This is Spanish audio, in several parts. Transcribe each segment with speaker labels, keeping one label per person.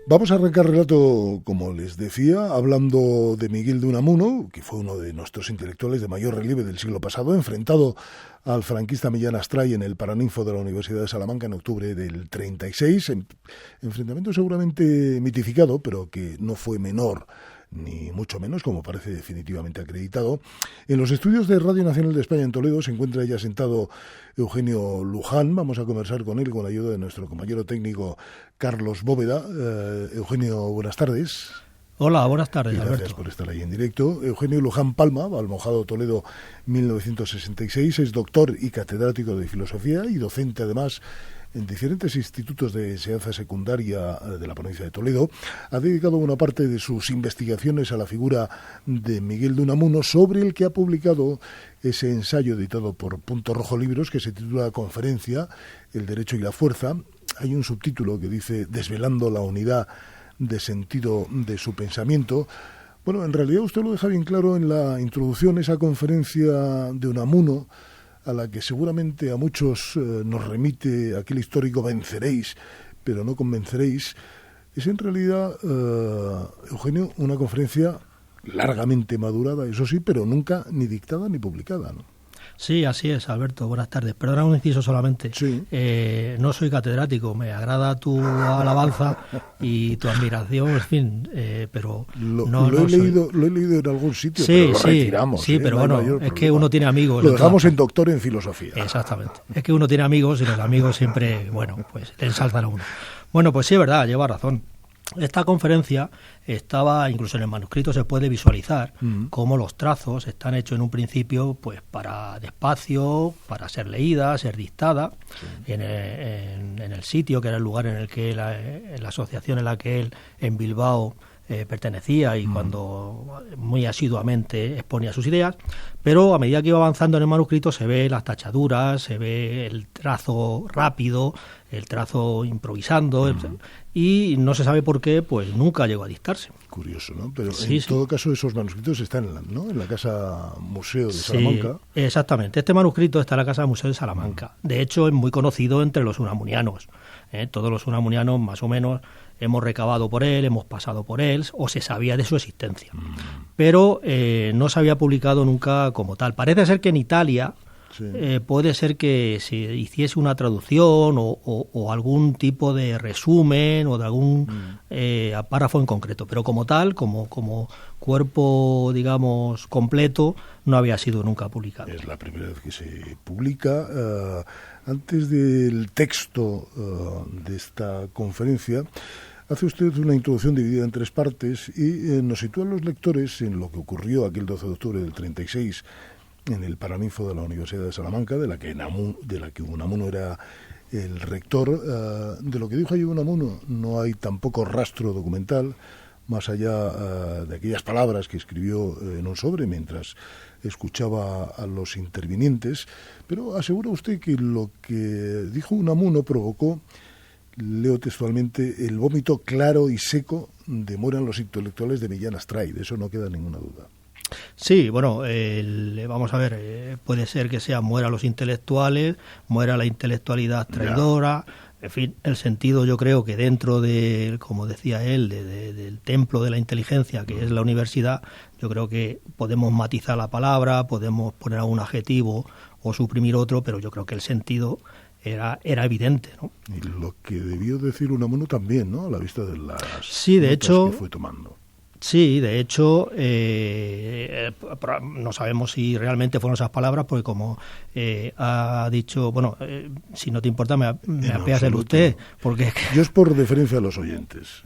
Speaker 1: Vamos a arrancar relato, como les decía, hablando de Miguel de Unamuno, que fue uno de nuestros intelectuales de mayor relieve del siglo pasado, enfrentado al franquista Millán Astray en el Paraninfo de la Universidad de Salamanca en octubre del 36, enfrentamiento seguramente mitificado, pero que no fue menor, ni mucho menos, como parece definitivamente acreditado. En los estudios de Radio Nacional de España en Toledo se encuentra ya sentado Eugenio Luján. Vamos a conversar con él con la ayuda de nuestro compañero técnico Carlos Bóveda. Eugenio, buenas tardes.
Speaker 2: Hola, buenas tardes,
Speaker 1: Gracias
Speaker 2: Alberto.
Speaker 1: por estar ahí en directo. Eugenio Luján Palma, Almojado, Toledo, 1966, es doctor y catedrático de filosofía y docente además en diferentes institutos de enseñanza secundaria de la provincia de Toledo. Ha dedicado una parte de sus investigaciones a la figura de Miguel de Unamuno, sobre el que ha publicado ese ensayo editado por Punto Rojo Libros que se titula Conferencia, el derecho y la fuerza. Hay un subtítulo que dice Desvelando la unidad de sentido de su pensamiento. Bueno, en realidad usted lo deja bien claro en la introducción, esa conferencia de Unamuno, a la que seguramente a muchos nos remite aquel histórico venceréis, pero no convenceréis, es en realidad, Eugenio, una conferencia largamente madurada, eso sí, pero nunca ni dictada ni publicada, ¿no?
Speaker 2: Sí, así es, Alberto. Buenas tardes. Perdona un inciso solamente.
Speaker 1: Sí.
Speaker 2: No soy catedrático, me agrada tu alabanza y tu admiración, en fin, pero
Speaker 1: lo he leído en algún sitio,
Speaker 2: sí,
Speaker 1: pero lo retiramos.
Speaker 2: Sí, pero bueno, es
Speaker 1: problema.
Speaker 2: que uno tiene amigos.
Speaker 1: Lo dejamos en doctor en filosofía.
Speaker 2: Exactamente. Es que uno tiene amigos y los amigos siempre, bueno, pues le ensalzan a uno. Bueno, pues sí, es verdad, lleva razón. Esta conferencia estaba, incluso en el manuscrito se puede visualizar cómo los trazos están hechos en un principio pues para despacio, para ser leída, ser dictada, en el sitio que era el lugar en el que la asociación en la que él en Bilbao pertenecía y cuando muy asiduamente exponía sus ideas, pero a medida que iba avanzando en el manuscrito se ve las tachaduras, se ve el trazo rápido, el trazo improvisando, y no se sabe por qué, pues nunca llegó a dictarse.
Speaker 1: Curioso, ¿no? Pero
Speaker 2: sí,
Speaker 1: en todo caso esos manuscritos están en la Casa Museo de Salamanca.
Speaker 2: Exactamente, este manuscrito está en la Casa Museo de Salamanca. De hecho, es muy conocido entre los unamunianos. Todos los unamunianos, más o menos, hemos recabado por él, hemos pasado por él, o se sabía de su existencia. Pero no se había publicado nunca como tal. Parece ser que en Italia puede ser que se hiciese una traducción o algún tipo de resumen o de algún párrafo en concreto, pero como tal, como cuerpo, digamos, completo, no había sido nunca publicado.
Speaker 1: Es la primera vez que se publica. Antes del texto de esta conferencia, hace usted una introducción dividida en tres partes y nos sitúa a los lectores en lo que ocurrió aquel 12 de octubre del 36 en el Paraninfo de la Universidad de Salamanca, de la que Unamuno era el rector. De lo que dijo allí Unamuno no hay tampoco rastro documental, más allá de aquellas palabras que escribió en un sobre mientras escuchaba a los intervinientes, pero asegura usted que lo que dijo Unamuno provocó, leo textualmente, el vómito claro y seco de mueran los intelectuales de Millán Astray. De eso no queda ninguna duda.
Speaker 2: Sí, bueno, vamos a ver, puede ser que sea muera los intelectuales, muera la intelectualidad traidora, en fin, el sentido yo creo que dentro de, como decía él, del templo de la inteligencia que es la universidad, yo creo que podemos matizar la palabra, podemos poner algún adjetivo o suprimir otro, pero yo creo que el sentido era evidente, ¿no?
Speaker 1: Y lo que debió decir Unamuno también, ¿no? A la vista de las
Speaker 2: notas
Speaker 1: que fue tomando.
Speaker 2: Sí, de hecho, no sabemos si realmente fueron esas palabras, porque como ha dicho, bueno, si no te importa, me apeas el usted, porque...
Speaker 1: Yo es por deferencia a los oyentes.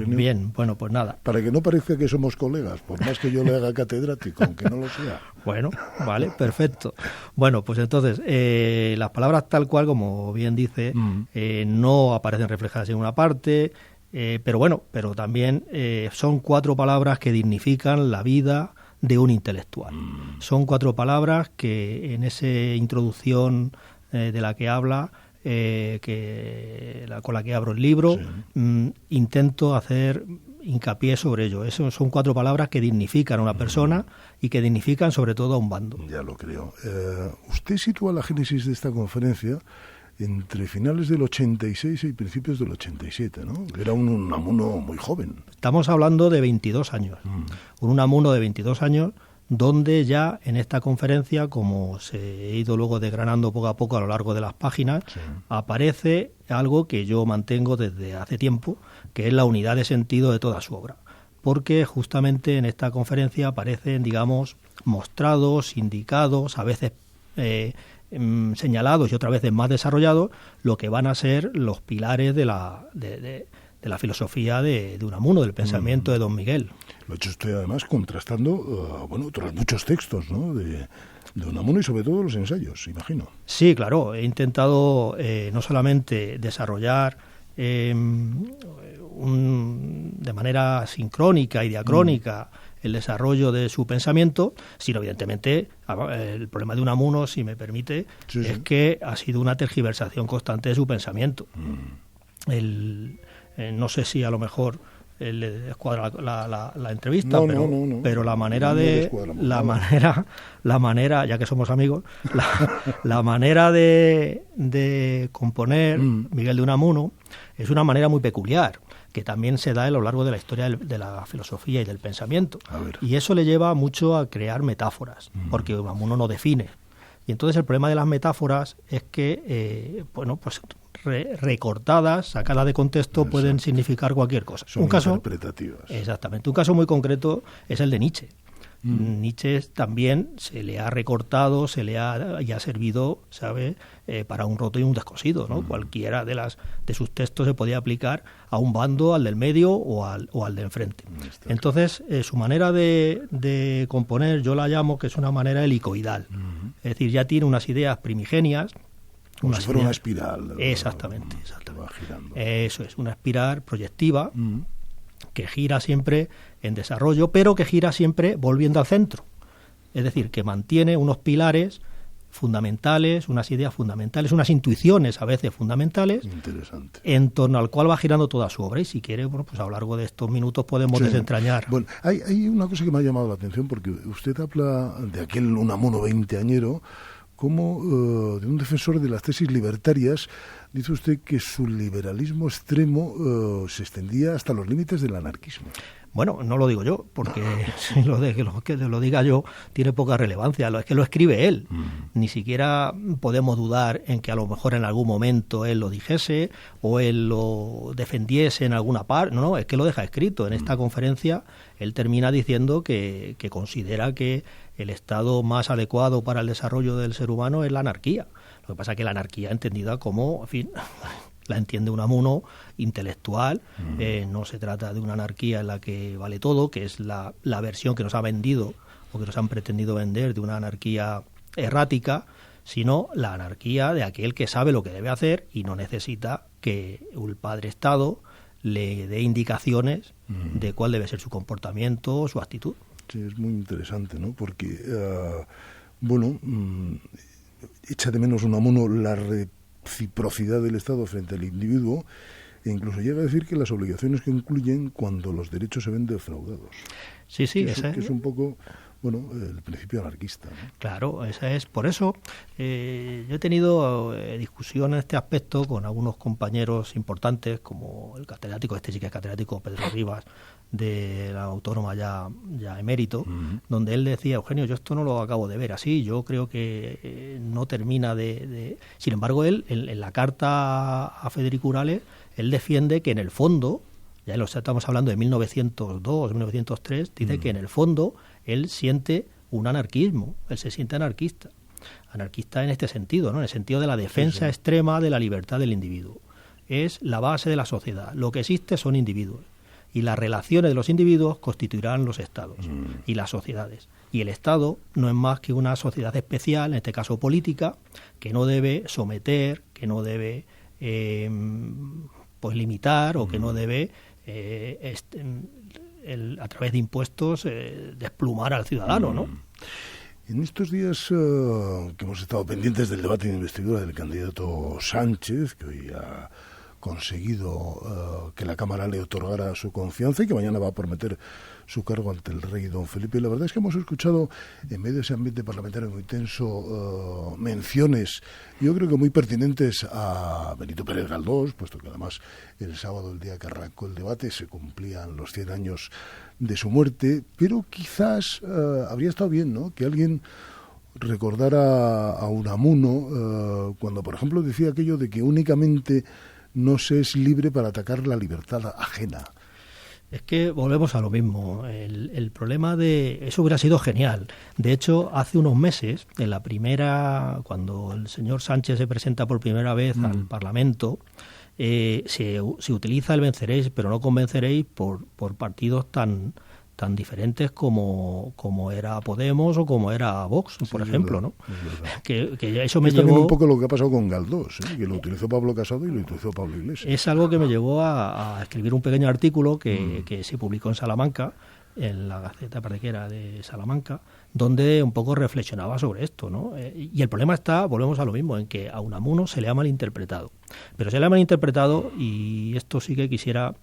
Speaker 2: Bien, bueno, pues nada.
Speaker 1: Para que no parezca que somos colegas, por más que yo le haga catedrático, aunque no lo sea.
Speaker 2: Bueno, vale, perfecto. Bueno, pues entonces, las palabras tal cual, como bien dice, no aparecen reflejadas en una parte... pero también son cuatro palabras que dignifican la vida de un intelectual. Son cuatro palabras que en esa introducción de la que habla, con la que abro el libro, intento hacer hincapié sobre ello. Son cuatro palabras que dignifican a una persona y que dignifican sobre todo a un bando.
Speaker 1: Ya lo creo. Usted sitúa la génesis de esta conferencia entre finales del 86 y principios del 87, ¿no? Era un Unamuno muy joven.
Speaker 2: Estamos hablando de 22 años. Un Unamuno de 22 años, donde ya en esta conferencia, como se he ido luego desgranando poco a poco a lo largo de las páginas, sí, aparece algo que yo mantengo desde hace tiempo, que es la unidad de sentido de toda su obra. Porque justamente en esta conferencia aparecen, digamos, mostrados, indicados, a veces señalados y otras veces más desarrollados, lo que van a ser los pilares de la filosofía de Unamuno, del pensamiento de Don Miguel.
Speaker 1: Lo he hecho usted además contrastando otros muchos textos, ¿no?, de Unamuno y sobre todo los ensayos, imagino.
Speaker 2: Sí, claro, he intentado no solamente desarrollar de manera sincrónica y diacrónica el desarrollo de su pensamiento, sino evidentemente el problema de Unamuno, si me permite, es que ha sido una tergiversación constante de su pensamiento. No sé si a lo mejor le descuadra la entrevista, pero la manera la manera, ya que somos amigos, la manera de componer Miguel de Unamuno es una manera muy peculiar, que también se da a lo largo de la historia de la filosofía y del pensamiento. Y eso le lleva mucho a crear metáforas, porque Unamuno no define. Y entonces el problema de las metáforas es que, recortadas, sacadas de contexto, pueden significar cualquier cosa.
Speaker 1: Son interpretativas.
Speaker 2: Exactamente. Un caso muy concreto es el de Nietzsche. Nietzsche también se le ha recortado, y ha servido, ¿sabe?, para un roto y un descosido, ¿no? Cualquiera de sus textos se podía aplicar a un bando, al del medio o al de enfrente. Entonces, su manera de componer, yo la llamo que es una manera helicoidal. Es decir, ya tiene unas ideas primigenias.
Speaker 1: Como si fuera una espiral.
Speaker 2: Exactamente. Eso es, una espiral proyectiva que gira siempre en desarrollo, pero que gira siempre volviendo al centro. Es decir, que mantiene unos pilares fundamentales, unas ideas fundamentales, unas intuiciones a veces fundamentales, en torno al cual va girando toda su obra. Y si quiere, pues a lo largo de estos minutos podemos desentrañar.
Speaker 1: Bueno, hay una cosa que me ha llamado la atención, porque usted habla de aquel Unamuno veinteañero como de un defensor de las tesis libertarias. Dice usted que su liberalismo extremo se extendía hasta los límites del anarquismo.
Speaker 2: Bueno, no lo digo yo, porque si que lo diga yo tiene poca relevancia. Es que lo escribe él. Ni siquiera podemos dudar en que a lo mejor en algún momento él lo dijese o él lo defendiese en alguna parte. No, es que lo deja escrito. En esta conferencia él termina diciendo que considera que el estado más adecuado para el desarrollo del ser humano es la anarquía. Lo que pasa es que la anarquía entendida como, en fin, la entiende Unamuno intelectual. No se trata de una anarquía en la que vale todo, que es la versión que nos ha vendido o que nos han pretendido vender de una anarquía errática, sino la anarquía de aquel que sabe lo que debe hacer y no necesita que el padre Estado le dé indicaciones de cuál debe ser su comportamiento o su actitud.
Speaker 1: Sí, es muy interesante, ¿no? Porque, echa de menos Unamuno la reciprocidad del Estado frente al individuo, e incluso llega a decir que las obligaciones que incluyen cuando los derechos se ven defraudados.
Speaker 2: Sí,
Speaker 1: que es un poco, el principio anarquista, ¿no?
Speaker 2: Claro, esa es. Por eso yo he tenido discusión en este aspecto con algunos compañeros importantes, como el catedrático, sí que es catedrático, Pedro Rivas, de la Autónoma ya emérito, donde él decía: Eugenio, yo esto no lo acabo de ver así, yo creo que no termina de... Sin embargo, él, en la carta a Federico Urales, él defiende que en el fondo, ya lo estamos hablando de 1902, 1903, dice que en el fondo él siente un anarquismo, él se siente anarquista en este sentido, ¿no? En el sentido de la defensa extrema de la libertad del individuo. Es la base de la sociedad, lo que existe son individuos, y las relaciones de los individuos constituirán los estados y las sociedades. Y el Estado no es más que una sociedad especial, en este caso política, que no debe someter, que no debe limitar o que no debe a través de impuestos desplumar al ciudadano, ¿no?
Speaker 1: En estos días que hemos estado pendientes del debate de investidura del candidato Sánchez, que hoy ha conseguido que la Cámara le otorgara su confianza y que mañana va a prometer su cargo ante el rey don Felipe. Y la verdad es que hemos escuchado, en medio de ese ambiente parlamentario muy tenso, menciones, yo creo que muy pertinentes a Benito Pérez Galdós, puesto que además el sábado, el día que arrancó el debate, se cumplían los 100 años de su muerte, pero quizás habría estado bien, ¿no?, que alguien recordara a Unamuno cuando, por ejemplo, decía aquello de que únicamente no se es libre para atacar la libertad ajena.
Speaker 2: Es que volvemos a lo mismo. El problema de eso hubiera sido genial. De hecho, hace unos meses, en la primera, cuando el señor Sánchez se presenta por primera vez al Parlamento, se utiliza el venceréis, pero no convenceréis por partidos tan diferentes como era Podemos o como era Vox, por ejemplo, ¿no? Que eso me llevó...
Speaker 1: también un poco lo que ha pasado con Galdós, que lo utilizó Pablo Casado y lo utilizó Pablo Iglesias.
Speaker 2: Es algo que me llevó a escribir un pequeño artículo que se publicó en Salamanca, en la Gaceta Partequera de Salamanca, donde un poco reflexionaba sobre esto, ¿no? Y el problema está, volvemos a lo mismo, en que a Unamuno se le ha malinterpretado. Pero se le ha malinterpretado, y esto sí que quisiera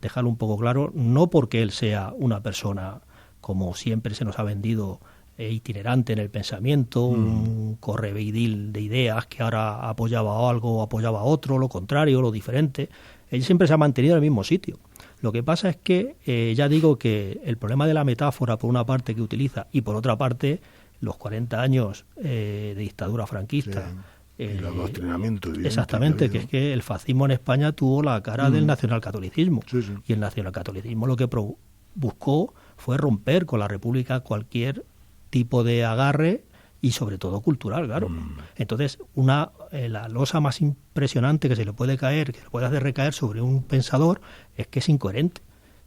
Speaker 2: dejarlo un poco claro, no porque él sea una persona, como siempre se nos ha vendido, itinerante en el pensamiento, un correveidil de ideas que ahora apoyaba algo o apoyaba a otro, lo contrario, lo diferente. Él siempre se ha mantenido en el mismo sitio. Lo que pasa es que, ya digo que el problema de la metáfora, por una parte, que utiliza, y por otra parte, los 40 años de dictadura franquista.
Speaker 1: Sí. El adoctrinamiento.
Speaker 2: Exactamente, que es que el fascismo en España tuvo la cara del nacionalcatolicismo.
Speaker 1: Sí, sí.
Speaker 2: Y el nacionalcatolicismo lo que buscó fue romper con la República cualquier tipo de agarre y sobre todo cultural, claro. Entonces, la losa más impresionante que se le puede caer, que se le puede hacer recaer sobre un pensador, es que es incoherente.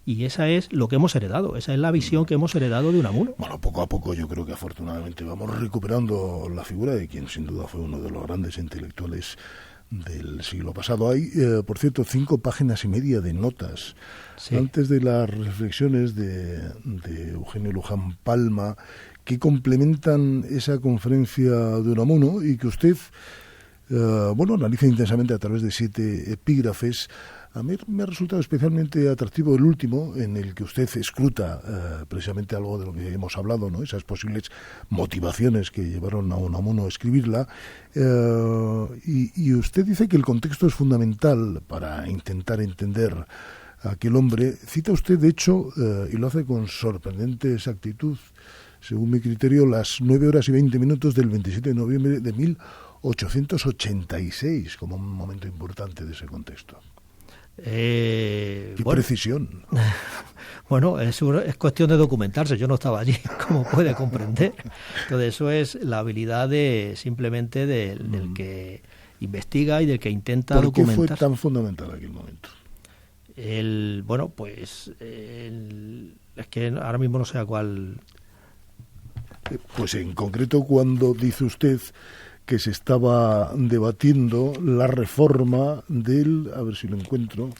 Speaker 2: Y esa es lo que hemos heredado, esa es la visión que hemos heredado de Unamuno.
Speaker 1: Bueno, poco a poco yo creo que afortunadamente vamos recuperando la figura de quien sin duda fue uno de los grandes intelectuales del siglo pasado. Hay, por cierto, 5 páginas y media de notas. Sí. Antes de las reflexiones de Eugenio Luján Palma, que complementan esa conferencia de Unamuno y que usted, analiza intensamente a través de 7 epígrafes. A mí me ha resultado especialmente atractivo el último, en el que usted escruta precisamente algo de lo que hemos hablado, ¿no? Esas posibles motivaciones que llevaron a Unamuno a escribirla. Y usted dice que el contexto es fundamental para intentar entender a aquel hombre. Cita usted, de hecho, y lo hace con sorprendente exactitud, según mi criterio, las 9:20 del 27 de noviembre de 1886, como un momento importante de ese contexto. Qué precisión.
Speaker 2: Bueno, es cuestión de documentarse. Yo no estaba allí, como puede comprender. Entonces, eso es la habilidad simplemente del que investiga y del que intenta documentar.
Speaker 1: ¿Por qué fue tan fundamental aquel momento?
Speaker 2: Es que ahora mismo no sé a cuál.
Speaker 1: Pues en concreto, cuando dice usted que se estaba debatiendo la reforma del, a ver si lo encuentro,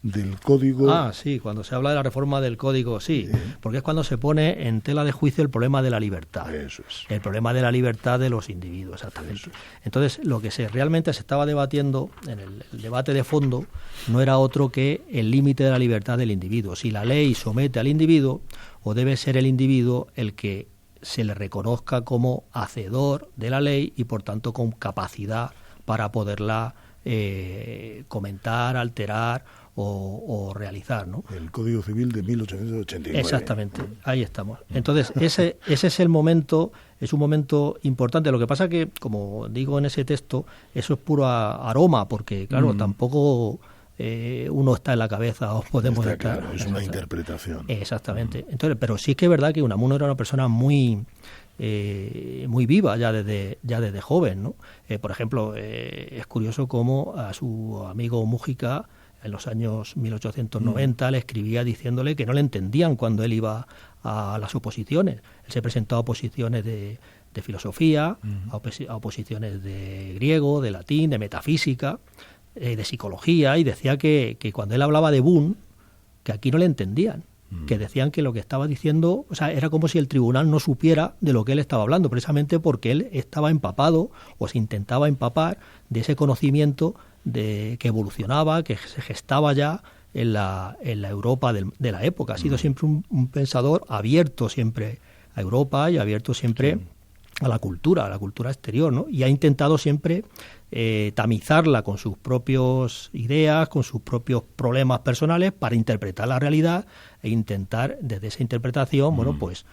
Speaker 1: del Código...
Speaker 2: Sí, cuando se habla de la reforma del Código, sí, porque es cuando se pone en tela de juicio el problema de la libertad.
Speaker 1: Eso es.
Speaker 2: El problema de la libertad de los individuos, exactamente. Eso es. Entonces, lo que realmente se estaba debatiendo en el debate de fondo no era otro que el límite de la libertad del individuo. Si la ley somete al individuo, o debe ser el individuo el que se le reconozca como hacedor de la ley y por tanto con capacidad para poderla comentar, alterar o realizar, ¿no?
Speaker 1: El Código Civil de 1889.
Speaker 2: Exactamente, ahí estamos. Entonces, ese es el momento, es un momento importante. Lo que pasa que, como digo en ese texto, eso es puro aroma, porque claro, tampoco uno está en la cabeza o podemos estar.
Speaker 1: Claro, es una interpretación.
Speaker 2: Exactamente. Entonces, pero sí que es verdad que Unamuno era una persona muy viva ya desde joven, ¿no? Por ejemplo, es curioso cómo a su amigo Mújica en los años 1890 le escribía diciéndole que no le entendían cuando él iba a las oposiciones. Él se presentó a oposiciones de filosofía, a oposiciones de griego, de latín, de metafísica, de psicología, y decía que cuando él hablaba de Boone, que aquí no le entendían, que decían que lo que estaba diciendo, o sea, era como si el tribunal no supiera de lo que él estaba hablando, precisamente porque él estaba empapado o se intentaba empapar de ese conocimiento que evolucionaba, que se gestaba ya en la Europa de la época. Ha sido siempre un pensador abierto siempre a Europa y abierto siempre a la cultura exterior, ¿no? Y ha intentado siempre tamizarla con sus propias ideas, con sus propios problemas personales para interpretar la realidad e intentar desde esa interpretación, bueno, pues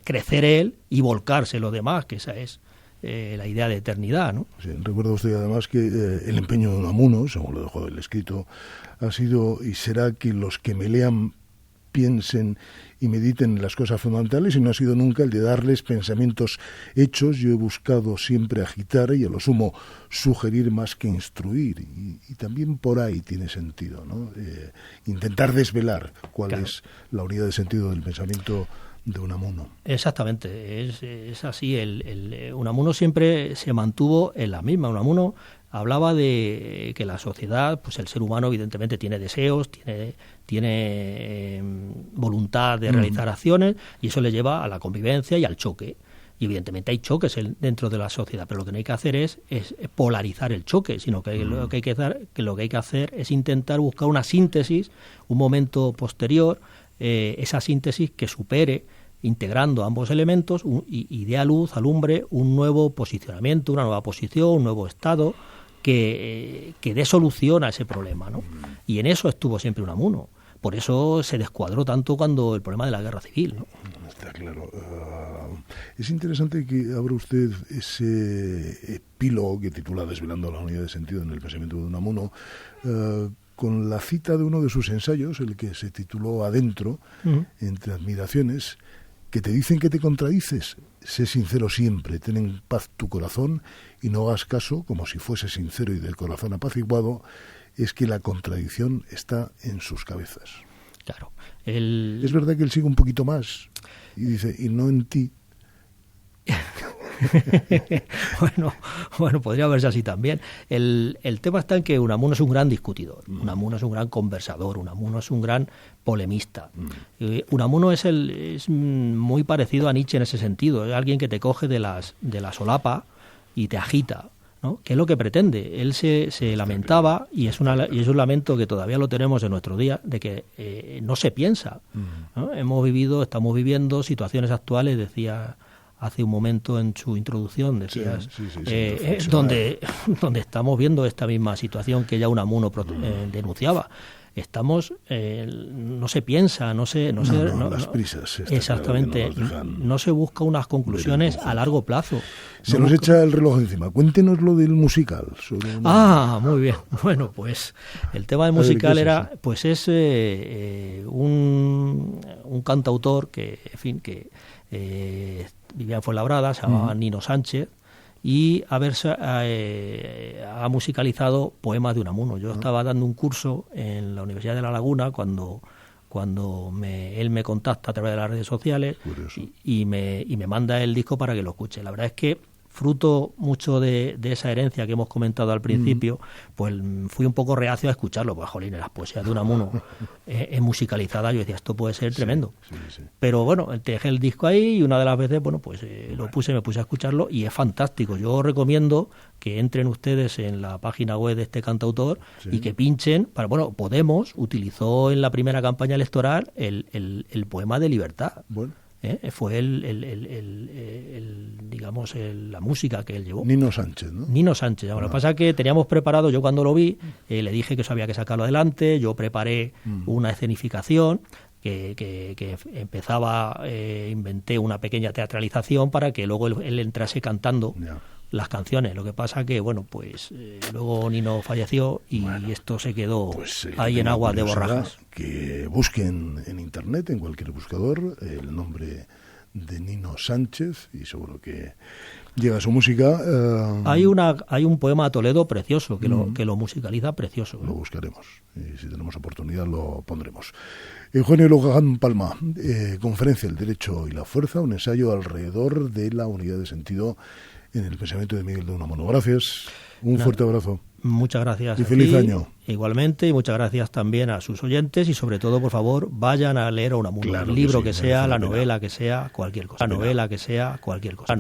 Speaker 2: crecer él y volcarse los demás, que esa es la idea de eternidad, ¿no?
Speaker 1: Sí, recuerda usted además que el empeño de Unamuno, según lo dejó el escrito, ha sido y será que los que me lean piensen y mediten las cosas fundamentales, y no ha sido nunca el de darles pensamientos hechos. Yo he buscado siempre agitar y a lo sumo sugerir más que instruir, y también por ahí tiene sentido, ¿no? Intentar desvelar cuál es la unidad de sentido del pensamiento de Unamuno.
Speaker 2: Exactamente, es así. Unamuno siempre se mantuvo en la misma. Unamuno hablaba de que la sociedad, pues el ser humano evidentemente tiene deseos, tiene voluntad de realizar acciones, y eso le lleva a la convivencia y al choque. Y evidentemente hay choques dentro de la sociedad, pero lo que no hay que hacer es polarizar el choque, sino que lo que hay que hacer es intentar buscar una síntesis, un momento posterior, esa síntesis que supere, integrando ambos elementos, y dé a luz, alumbre un nuevo posicionamiento, una nueva posición, un nuevo estado que dé solución a ese problema, ¿no? Y en eso estuvo siempre Unamuno. Por eso se descuadró tanto cuando el problema de la guerra civil, ¿no?
Speaker 1: Está claro. Es interesante que abra usted ese epílogo que titula Desvelando la unidad de sentido en el pensamiento de Unamuno, con la cita de uno de sus ensayos, el que se tituló Adentro, entre admiraciones, que te dicen que te contradices. Sé sincero siempre, ten en paz tu corazón y no hagas caso, como si fuese sincero y del corazón apaciguado. Es que la contradicción está en sus cabezas.
Speaker 2: Claro.
Speaker 1: Es verdad que él sigue un poquito más y dice, y no en ti.
Speaker 2: Bueno, podría verse así también. El tema está en que Unamuno es un gran discutidor, Unamuno es un gran conversador, Unamuno es un gran polemista. Unamuno es muy parecido a Nietzsche en ese sentido. Es alguien que te coge de la solapa y te agita, ¿no? ¿Qué es lo que pretende? Él se lamentaba, y es un lamento que todavía lo tenemos en nuestros días, de que no se piensa, ¿no? Estamos viviendo situaciones actuales, decía hace un momento en su introducción, decías, donde estamos viendo esta misma situación que ya Unamuno denunciaba. No se piensa,
Speaker 1: las prisas.
Speaker 2: Exactamente, no se busca unas conclusiones a largo plazo.
Speaker 1: Se nos echa el reloj encima. Cuéntenos lo del musical.
Speaker 2: Muy bien. Bueno, pues el tema del musical es un cantautor que vivía en Fuenlabrada, se llamaba Nino Sánchez, y ha musicalizado poemas de Unamuno. Yo estaba dando un curso en la Universidad de La Laguna cuando él me contacta a través de las redes sociales y me manda el disco para que lo escuche. La verdad es que, fruto mucho de esa herencia que hemos comentado al principio, pues fui un poco reacio a escucharlo, pues jolín, las poesías de Unamuno musicalizada, yo decía, esto puede ser tremendo. Sí. Pero bueno, te dejé el disco ahí y una de las veces, bueno, pues me puse a escucharlo y es fantástico. Yo recomiendo que entren ustedes en la página web de este cantautor y que pinchen. Podemos utilizó en la primera campaña electoral el poema de Libertad. Bueno. Fue la música que él llevó.
Speaker 1: Nino Sánchez, ¿no?
Speaker 2: Nino Sánchez. Lo que pasa es que teníamos preparado, yo cuando lo vi, le dije que eso había que sacarlo adelante, yo preparé una escenificación que empezaba, inventé una pequeña teatralización para que luego él entrase cantando las canciones. Lo que pasa que, luego Nino falleció y esto se quedó ahí en agua de borrajas.
Speaker 1: Que busquen en internet, en cualquier buscador, el nombre de Nino Sánchez y seguro que llega su música.
Speaker 2: Hay un poema a Toledo precioso que lo musicaliza precioso.
Speaker 1: Lo buscaremos y si tenemos oportunidad lo pondremos. Eugenio Luján Palma, conferencia El Derecho y la Fuerza, un ensayo alrededor de la unidad de sentido en el pensamiento de Miguel de Unamuno. Gracias, fuerte abrazo.
Speaker 2: Muchas gracias.
Speaker 1: Y feliz año.
Speaker 2: Igualmente, y muchas gracias también a sus oyentes y sobre todo, por favor, vayan a leer a Unamuno. El libro que sea, la novela que sea, cualquier cosa. La novela que sea, cualquier cosa.